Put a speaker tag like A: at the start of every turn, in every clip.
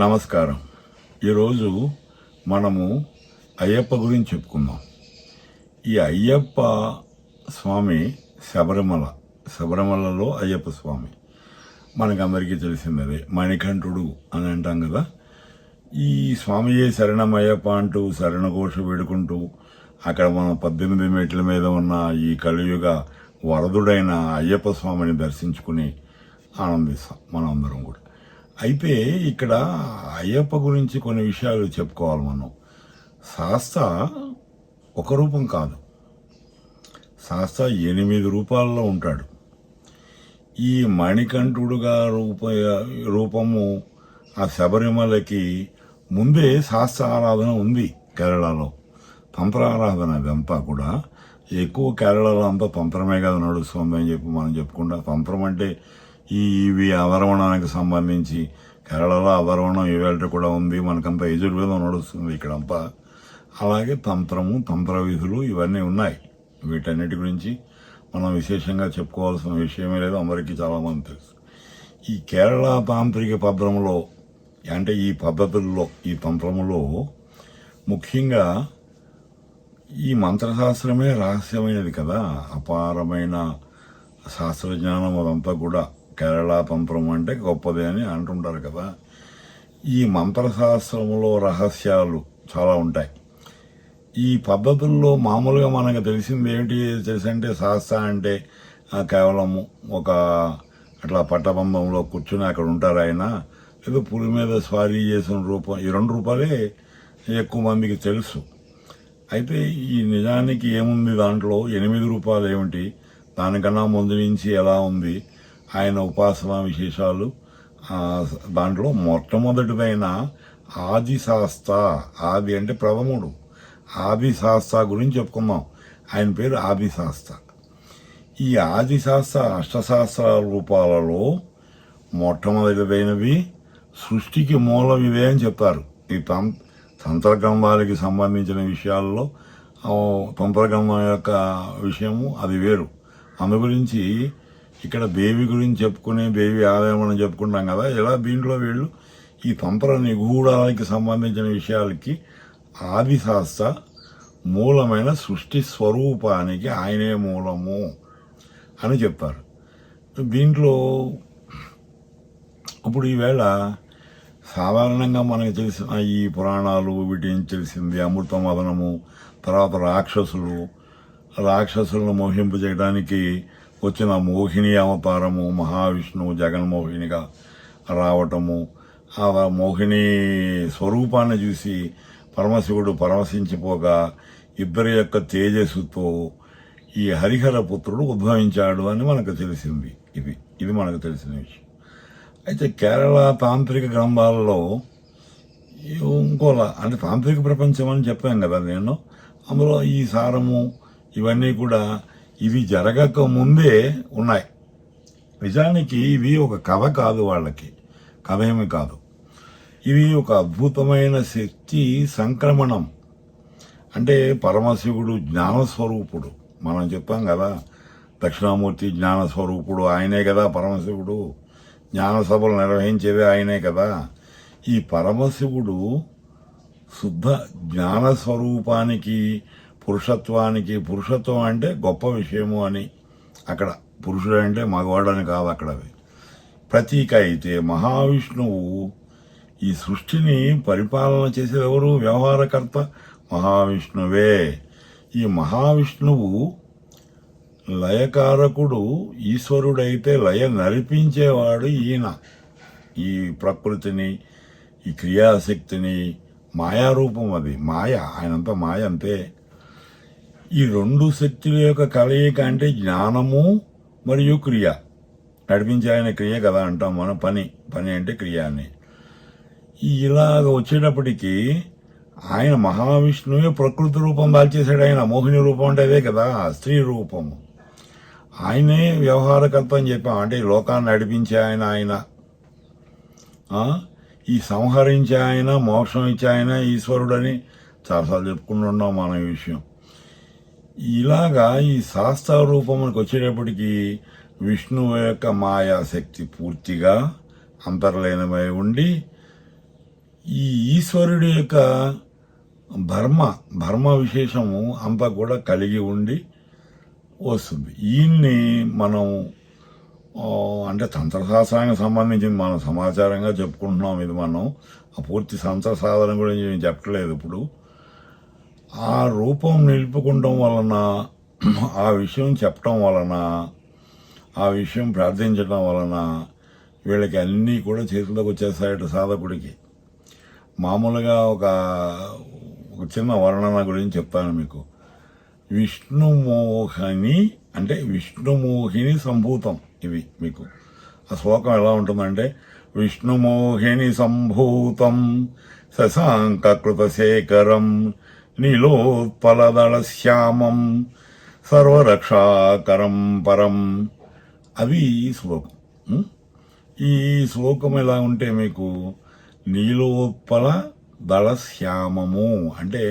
A: నమస్కారం. ఈరోజు మనము అయ్యప్ప గురించి చెప్పుకుందాం. ఈ అయ్యప్ప స్వామి శబరిమలలో అయ్యప్ప స్వామి మనకందరికీ తెలిసిందే. మణికంఠుడు అని అంటాం కదా. ఈ స్వామియే శరణమయ్యప్ప అంటూ శరణఘోష వేడుకుంటూ అక్కడ మనం 18 మెట్ల మీద ఉన్న ఈ కలియుగ వరదుడైన అయ్యప్ప స్వామిని దర్శించుకుని ఆనందిస్తాం మనందరం కూడా. అయితే ఇక్కడ అయ్యప్ప గురించి కొన్ని విషయాలు చెప్పుకోవాలి మనం. శాస్త్ర ఒక రూపం కాదు, శాస్త్ర 8 రూపాల్లో ఉంటాడు. ఈ మణికంఠుడుగా రూపము ఆ శబరిమలకి ముందే శాస్త్ర ఆరాధన ఉంది కేరళలో. తంత్ర ఆరాధన అదంతా కూడా ఎక్కువ కేరళలో అంతా తంత్రమే కదా నడుస్తుంది అని చెప్పి మనం చెప్పుకుంటాం. తంత్రం అంటే ఇవి అవరవణానికి సంబంధించి కేరళలో అవరవణం ఈవేళ కూడా ఉంది. మనకంతా యజుర్వేదం నడుస్తుంది ఇక్కడంతా. అలాగే తంత్రము, తంత్ర విధులు ఇవన్నీ ఉన్నాయి. వీటన్నిటి గురించి మనం విశేషంగా చెప్పుకోవాల్సిన విషయమే లేదు, అందరికీ చాలామంది తెలుసు. ఈ కేరళ తాంత్రిక పద్ధతిలో అంటే ఈ పద్ధతుల్లో ఈ తంత్రములో ముఖ్యంగా ఈ మంత్రశాస్త్రమే రహస్యమైనది కదా. అపారమైన శాస్త్రజ్ఞానం అదంతా కూడా కేరళ తంత్రం అంటే గొప్పది అని అంటుంటారు కదా. ఈ మంత్రశాస్త్రంలో రహస్యాలు చాలా ఉంటాయి. ఈ పద్ధతుల్లో మామూలుగా మనకు తెలిసింది ఏమిటి తెలుసంటే, శాస్త్ర అంటే కేవలం ఒక అట్లా పట్టబంధంలో కూర్చుని అక్కడ ఉంటారు ఆయన, ఏదో పులి మీద స్వారీ చేసిన రూపం. ఈ 2 రూపాలే ఎక్కువ మందికి తెలుసు. అయితే ఈ నిజానికి ఏముంది దాంట్లో? 8 రూపాయలు ఏమిటి, దానికన్నా ముందు నుంచి ఎలా ఉంది ఆయన ఉపాసనా విశేషాలు. దాంట్లో మొట్టమొదటిదైన ఆదిశాస్త్ర, ఆది అంటే ప్రథముడు, ఆదిశాస్త్ర గురించి చెప్పుకుందాం. ఆయన పేరు ఆదిశాస్త్ర. ఈ ఆదిశాస్త్ర అష్టశాస్త్ర రూపాలలో మొట్టమొదటిదైనవి సృష్టికి మూలం ఇదే అని చెప్తారు. ఈ తంత్రగ్రంథాలకి సంబంధించిన విషయాల్లో తంత్రగ్రంథం యొక్క విషయము అది వేరు. అందు గురించి ఇక్కడ దేవి గురించి చెప్పుకునే దేవి ఆలయం చెప్పుకుంటాం కదా. ఇలా దీంట్లో వీళ్ళు ఈ తంత్ర నిగూఢాలకి సంబంధించిన విషయాలకి ఆదిశాస్త్ర మూలమైన సృష్టి స్వరూపానికి ఆయనే మూలము అని చెప్తారు. దీంట్లో ఇప్పుడు ఈవేళ సాధారణంగా మనకు తెలిసిన ఈ పురాణాలు వీటి నుంచి తెలిసింది అమృత మదనము, తర్వాత రాక్షసులను మోహింపు చేయడానికి వచ్చిన మోహిని అవతారము, మహావిష్ణువు జగన్మోహినిగా రావటము, ఆ మోహిని స్వరూపాన్ని చూసి పరమశివుడు పరవశించిపోగా ఇద్దరి యొక్క తేజస్సుతో ఈ హరిహర పుత్రుడు ఉద్భవించాడు అని మనకు తెలిసింది. ఇది మనకు తెలిసిన విషయం. అయితే కేరళ తాంత్రిక గ్రంథాలలో ఇంకోలా అంటే తాంత్రిక ప్రపంచం అని చెప్పాను కదా నేను. అందులో ఈ సారము ఇవన్నీ కూడా ఇవి జరగక ముందే ఉన్నాయి. నిజానికి ఇవి ఒక కథ కాదు, వాళ్ళకి కథ ఏమి కాదు. ఇవి ఒక అద్భుతమైన శక్తి సంక్రమణం. అంటే పరమశివుడు జ్ఞానస్వరూపుడు. మనం చెప్పాం కదా, దక్షిణామూర్తి జ్ఞానస్వరూపుడు ఆయనే కదా పరమశివుడు. జ్ఞాన సభలు నిర్వహించేదే ఆయనే కదా. ఈ పరమశివుడు శుద్ధ జ్ఞానస్వరూపానికి పురుషత్వానికి, పురుషత్వం అంటే గొప్ప విషయము అని అక్కడ, పురుషుడు అంటే మగవాడని కాదు అక్కడ ప్రతీక. అయితే మహావిష్ణువు ఈ సృష్టిని పరిపాలన చేసేది ఎవరు? వ్యవహారకర్త మహావిష్ణువే. ఈ మహావిష్ణువు లయకారకుడు, ఈశ్వరుడైతే లయ నడిపించేవాడు ఈయన. ఈ ప్రకృతిని, ఈ క్రియాశక్తిని, మాయారూపం అది మాయ, ఆయనంతా మాయ అంతే. ఈ 2 శక్తుల యొక్క కలయిక అంటే జ్ఞానము మరియు క్రియ. నడిపించే ఆయన క్రియ కదా అంటాం మనం. పని అంటే క్రియ అని. ఇలాగ వచ్చేటప్పటికీ ఆయన మహావిష్ణువే ప్రకృతి రూపం దాల్చేశాడు. ఆయన మోహిని రూపం అంటే అదే కదా, స్త్రీ రూపము. ఆయనే వ్యవహారకర్త అని చెప్పాం. అంటే ఈ లోకాన్ని నడిపించే ఆయన ఈ సంహరించే ఆయన, మోక్షం ఇచ్చే ఆయన ఈశ్వరుడని చాలాసార్లు చెప్పుకుంటున్నాం మనం ఈ విషయం. ఇలాగా ఈ శాస్త్ర రూపంకి వచ్చేటప్పటికి విష్ణువు యొక్క మాయాశక్తి పూర్తిగా అంతర్లీనమై ఉండి ఈ ఈశ్వరుడి యొక్క భర్మ విశేషము అంతా కూడా కలిగి ఉండి వస్తుంది. ఈయన్ని మనం అంటే తంత్రశాస్త్రానికి సంబంధించింది మనం సమాచారంగా చెప్పుకుంటున్నాం. ఇది మనం ఆ పూర్తి తంత్ర సాధన గురించి నేను చెప్పట్లేదు. ఇప్పుడు ఆ రూపం నిలుపుకుంటం వలన, ఆ విషయం చెప్పటం వలన, ఆ విషయం ప్రార్థించడం వలన వీళ్ళకి అన్నీ కూడా చేతిలోకి వచ్చేస్తాయట సాధకుడికి. మామూలుగా ఒక చిన్న వర్ణన గురించి చెప్తాను మీకు. విష్ణుమోహిని అంటే విష్ణుమోహిని సంభూతం. ఇవి మీకు ఆ శ్లోకం ఎలా ఉంటుందంటే, విష్ణుమోహిని సంభూతం శశాంకృతశేఖరం నీలోత్పలదళ శ్యామం సర్వరక్షాకరం పరం. అది శ్లోకం. ఈ శ్లోకం ఎలా ఉంటే మీకు నీలోత్పల దళ శ్యామము అంటే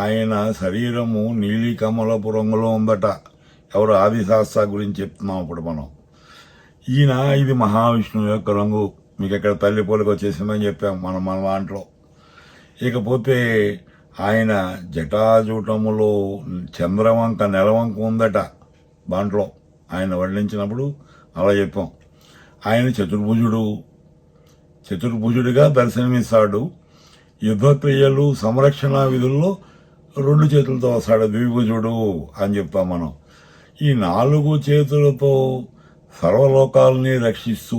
A: ఆయన శరీరము నీలి కమలపు రంగులో ఉందట. ఎవరు? ఆదిశాస్త్ర గురించి చెప్తున్నాం ఇప్పుడు మనం. ఈయన ఇది మహావిష్ణువు యొక్క రంగు. మీకు ఎక్కడ తల్లి పోలికి వచ్చేసిందని చెప్పాం మన దాంట్లో. ఇకపోతే ఆయన జటాజూటములో చంద్రవంక నెలవంక ఉందట దాంట్లో ఆయన వర్ణించినప్పుడు అలా చెప్పాం. ఆయన చతుర్భుజుడిగా దర్శనమిస్తాడు. యుద్ధక్రియలు సంరక్షణ విధుల్లో 2 చేతులతో వస్తాడు, ద్విభుజుడు అని చెప్తాం మనం. ఈ 4 చేతులతో సర్వలోకాలని రక్షిస్తూ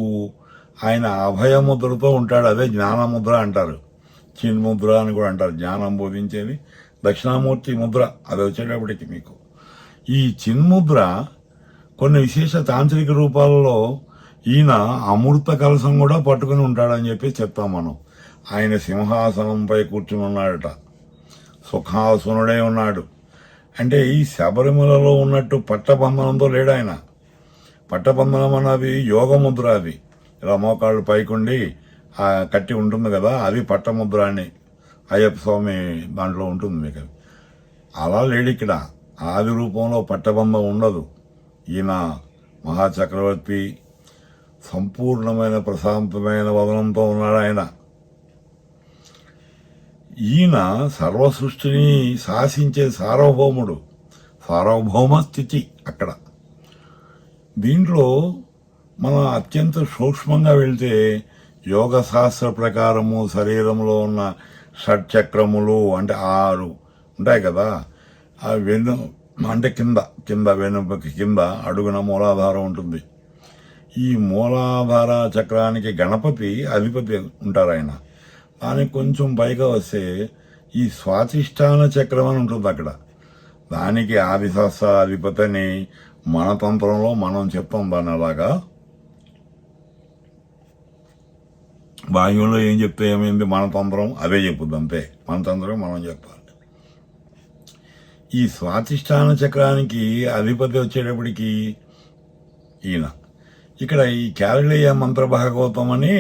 A: ఆయన అభయముద్రతో ఉంటాడు. అదే జ్ఞానముద్ర అంటారు, చిన్ముద్ర అని కూడా అంటారు. జ్ఞానం బోధించేది దక్షిణామూర్తి ముద్ర. అది వచ్చేటప్పటికి మీకు ఈ చిన్ముద్ర కొన్ని విశేష తాంత్రిక రూపాలలో ఈయన అమృత కలశం కూడా పట్టుకుని ఉంటాడని చెప్పి చెప్తాం మనం. ఆయన సింహాసనంపై కూర్చుని ఉన్నాడట, సుఖాసునుడే ఉన్నాడు. అంటే ఈ శబరిమలలో ఉన్నట్టు పట్టబంధనంతో లేడు ఆయన. పట్టబంధనం అన్నది యోగముద్ర. అది ఇలా మోకాళ్ళు పైకుండి కట్టి ఉంటుంది కదా, అది పట్టముద్ర అని అయ్యప్ప స్వామి దాంట్లో ఉంటుంది మీకు. అలా లేడు ఇక్కడ. ఆది రూపంలో పట్టబంధం ఉండదు. ఈయన మహాచక్రవర్తి, సంపూర్ణమైన ప్రశాంతమైన వదనంతో ఉన్నాడు ఆయన. ఈయన సర్వ సృష్టిని శాసించే సార్వభౌముడు, సార్వభౌమ స్థితి అక్కడ. దీంట్లో మనం అత్యంత సూక్ష్మంగా వెళ్తే యోగ శాస్త్ర ప్రకారము శరీరంలో ఉన్న షట్చక్రములు అంటే 6 ఉంటాయి కదా. ఆ అంటే కింద వెనుకకి కింద అడుగున మూలాధారం ఉంటుంది. ఈ మూలాధార చక్రానికి గణపతి అధిపతి ఉంటారు ఆయన. దానికి కొంచెం పైగా వస్తే ఈ స్వాధిష్టాన చక్రం అని ఉంటుంది అక్కడ. దానికి ఆదిశాస్త్ర అధిపతి అని మన తంత్రంలో మనం చెప్తాం. దాన్ని అలాగా బాహ్యంలో ఏం చెప్తే ఏమైంది, మన తంత్రం అదే చెప్పుద్ది అంతే. మన తంత్రం మనం చెప్పాలి. ఈ స్వాధిష్టాన చక్రానికి అధిపతి వచ్చేటప్పటికి ఈయన. ఇక్కడ ఈ కేరళీయ మంత్ర భాగవతం అని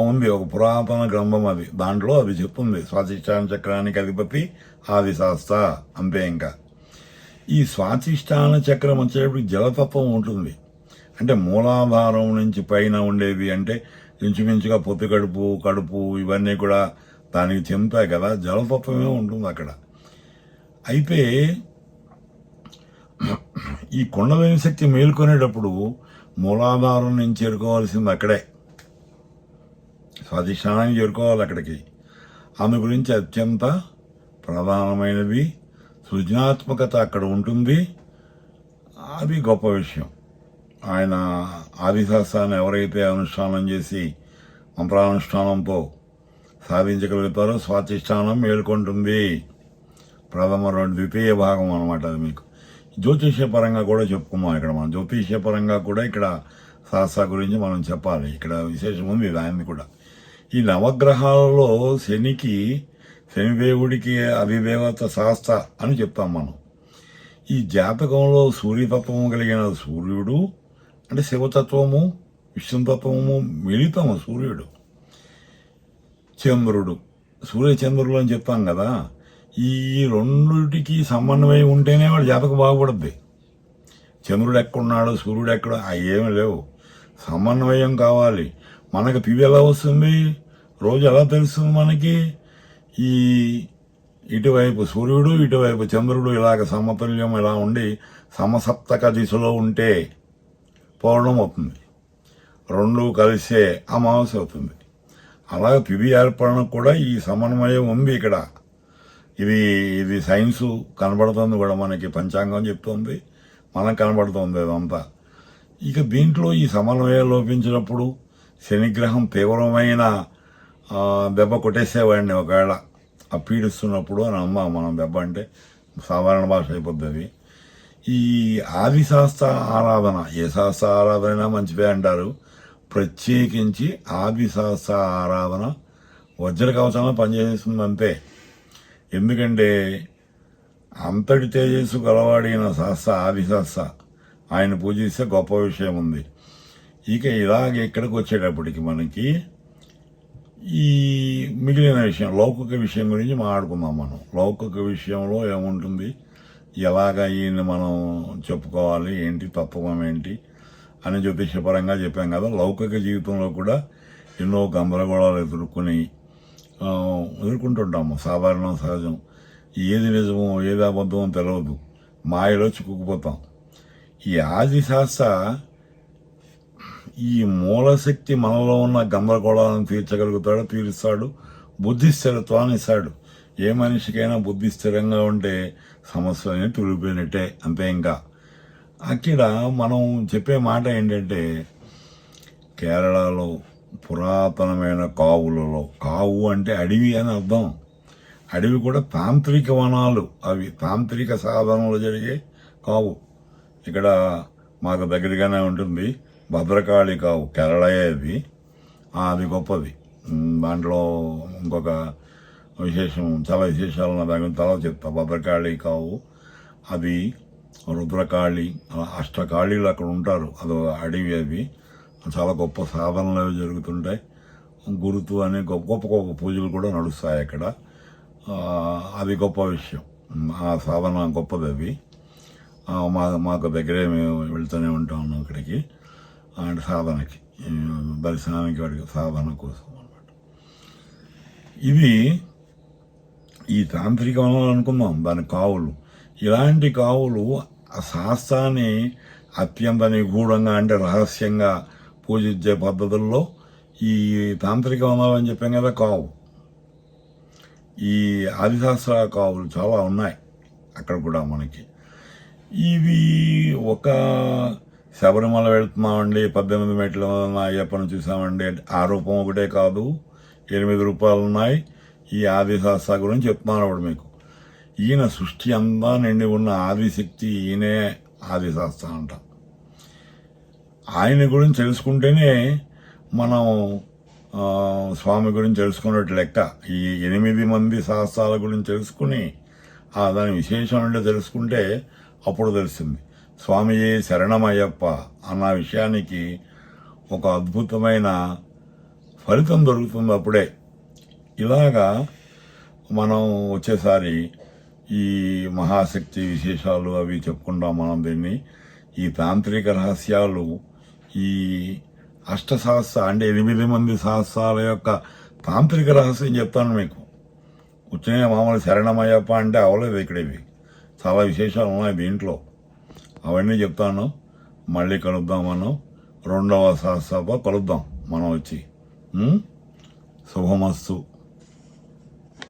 A: ఉంది, ఒక పురాతన గ్రంథం. అది దాంట్లో అది చెప్తుంది స్వాధిష్టాన చక్రానికి అధిపతి ఆదిశాస్త్ర అంతే. ఇంకా ఈ స్వాధిష్టాన చక్రం వచ్చేటప్పుడు జలతత్వం ఉంటుంది. అంటే మూలాధారం నుంచి పైన ఉండేది అంటే ఇంచుమించుగా పొత్తి కడుపు ఇవన్నీ కూడా దానికి చెందుతాయి కదా, జలతత్వమే ఉంటుంది అక్కడ. అయితే ఈ కుండలిని శక్తి మేల్కొనేటప్పుడు మూలాధారం నుంచి చేరుకోవాల్సింది అక్కడే, స్వాధిష్టానానికి చేరుకోవాలి అక్కడికి. ఆమె గురించి అత్యంత ప్రధానమైనది సృజనాత్మకత అక్కడ ఉంటుంది. అది గొప్ప విషయం. ఆయన ఆదిశాస్త్రాన్ని ఎవరైతే అనుష్ఠానం చేసి మంత్రానుష్ఠానంతో సాధించగలుగుతారో స్వాధిష్టానం మేల్కొంటుంది. ప్రథమ ద్వితీయ భాగం అనమాట అది. మీకు జ్యోతిష్యపరంగా కూడా చెప్పుకున్నాం ఇక్కడ మనం. జ్యోతిష్యపరంగా కూడా ఇక్కడ శాస్త్ర గురించి మనం చెప్పాలి. ఇక్కడ విశేషం ఉంది దాన్ని కూడా. ఈ నవగ్రహాలలో శనిదేవుడికి అధిదేవత శాస్త్ర అని చెప్తాం మనం. ఈ జాతకంలో సూర్యతత్వము కలిగిన సూర్యుడు అంటే శివతత్వము విష్ణుతత్వము మిళితము. సూర్యుడు, చంద్రుడు, సూర్యచంద్రులు అని చెప్తాం కదా. ఈ రెండుటికి సమన్వయం ఉంటేనే వాడు జాతకం బాగుపడుద్ది. చంద్రుడు ఎక్కడున్నాడు, సూర్యుడు ఎక్కడ, ఏమీ లేవు. సమన్వయం కావాలి. మనకు తిథి ఎలా వస్తుంది, రోజు ఎలా తెలుస్తుంది మనకి? ఈ ఇటువైపు సూర్యుడు ఇటువైపు చంద్రుడు ఇలాగ సమతుల్యం ఇలా ఉండి సమసప్తక దిశలో ఉంటే పౌర్ణం అవుతుంది, రెండు కలిసే అమావాస్య అవుతుంది. అలాగే తిథి ఏర్పడడం కూడా ఈ సమన్వయం ఉంది ఇక్కడ. ఇది ఇది సైన్సు కనబడుతుంది కూడా, మనకి పంచాంగం చెప్తుంది, మనకు కనబడుతుంది అదంతా. ఇక దీంట్లో ఈ సమన్వయం లోపించినప్పుడు శనిగ్రహం తీవ్రమైన దెబ్బ కొట్టేసేవాడిని ఒకవేళ ఆ పీడిస్తున్నప్పుడు అని అమ్మ. మనం దెబ్బ అంటే సాధారణ భాష అయిపోతుంది. ఈ ఆది శాస్త్ర ఆరాధన, ఏ శాస్త్ర ఆరాధన మంచిదే అంటారు, ప్రత్యేకించి ఆది శాస్త్ర ఆరాధన వజ్ర కవచంలో పనిచేస్తుంది అంతే. ఎందుకంటే అంతటి తేజస్సు గలవాడిన శాస్త్ర ఆది శాస్త్ర, ఆయన పూజిస్తే గొప్ప విషయం ఉంది. ఇక ఇలాగ ఇక్కడికి వచ్చేటప్పటికి మనకి ఈ మిగిలిన విషయం లౌకిక విషయం గురించి మాట్లాడుకుందాం. మనం లౌకిక విషయంలో ఏముంటుంది, ఎలాగ ఈయన్ని మనం చెప్పుకోవాలి, ఏంటి తత్వం ఏంటి అని జ్యోతిషపరంగా చెప్పాం కదా. లౌకిక జీవితంలో కూడా ఎన్నో గందరగోళాలు ఎదుర్కొంటుంటాము, సాధారణం, సహజం. ఏది నిజమో ఏది అబద్ధమో తెలియదు, మాయలో చిక్కుకుపోతాం. ఈ ఆది శాస్త్ర ఈ మూలశక్తి మనలో ఉన్న గందరగోళాలను తీర్చగలుగుతాడు, తీరుస్తాడు, బుద్ధి స్థిరత్వాన్ని ఇస్తాడు. ఏ మనిషికైనా బుద్ధి స్థిరంగా ఉంటే సమస్యలని తొలిపోయినట్టే, అంతే. ఇంకా అక్కడ మనం చెప్పే మాట ఏంటంటే, కేరళలో పురాతనమైన కావులలో, కావు అంటే అడవి అని అర్థం, అడవి కూడా తాంత్రిక వనాలు, అవి తాంత్రిక సాధనలు జరిగే కావు. ఇక్కడ మాకు దగ్గరగానే ఉంటుంది భద్రకాళి కావు, కేరళయే అది. అది గొప్పది. దాంట్లో ఇంకొక విశేషం, చాలా విశేషాలు నా దగ్గర తర్వాత చెప్తా. భద్రకాళి కావు అది, రుద్రకాళి, అష్టకాళీలు అక్కడ ఉంటారు, అది అడవి. అవి చాలా గొప్ప సాధనలు అవి జరుగుతుంటాయి. గురుతు అనే గొప్ప గొప్ప పూజలు కూడా నడుస్తాయి అక్కడ. అది గొప్ప విషయం, ఆ సాధన గొప్పది. అది మాకు దగ్గరే మేము వెళ్తూనే ఉంటాం అక్కడికి, అంటే సాధనకి, దర్శనానికి, వాడికి సాధన కోసం అన్నమాట. ఇది ఈ తాంత్రిక వనాలు అనుకుందాం, దాని కావులు. ఇలాంటి కావులు ఆ శాస్త్రాన్ని అత్యంత నిగూఢంగా, అంటే రహస్యంగా పూజించే పద్ధతుల్లో ఈ తాంత్రిక వనాలు అని చెప్పాం కదా, కావు. ఈ ఆదిశాస్త్ర కావులు చాలా ఉన్నాయి అక్కడ కూడా మనకి. ఇవి ఒక శబరిమల వెళ్తున్నామండి, 18 మెట్లు అయ్యప్పని చూసామండి, ఆ రూపం ఒకటే కాదు, 8 రూపాయలు ఉన్నాయి. ఈ ఆదిశాస్త్ర గురించి చెప్తున్నాను అప్పుడు మీకు. ఈయన సృష్టి అంతా నిండి ఉన్న ఆదిశక్తి, ఈయనే ఆదిశాస్త్ర అంట. ఆయన గురించి తెలుసుకుంటేనే మనం స్వామి గురించి తెలుసుకున్నట్టు లెక్క. ఈ 8 మంది శాస్త్రాల గురించి తెలుసుకుని దాని విశేషం అంటే తెలుసుకుంటే అప్పుడు తెలుస్తుంది. స్వామియే శరణమయ్యప్ప అన్న విషయానికి ఒక అద్భుతమైన ఫలితం దొరుకుతుంది అప్పుడే. ఇలాగా మనం వచ్చేసారి ఈ మహాశక్తి విశేషాలు అవి చెప్పుకుంటాం మనం. దీన్ని ఈ తాంత్రిక రహస్యాలు, ఈ అష్టశాస్త్ర అంటే 8 మంది శాస్త్రాల యొక్క తాంత్రిక రహస్యం చెప్తాను మీకు. వచ్చిన మామూలు శరణమయ్యప్ప అంటే అవలేదు ఇక్కడ. ఇవి చాలా విశేషాలు ఉన్నాయి దీంట్లో, అవన్నీ చెప్తాను. మళ్ళీ కలుద్దాం మనం, 2వ సహస్రసభ కలుద్దాం మనం వచ్చి. శుభమస్తు.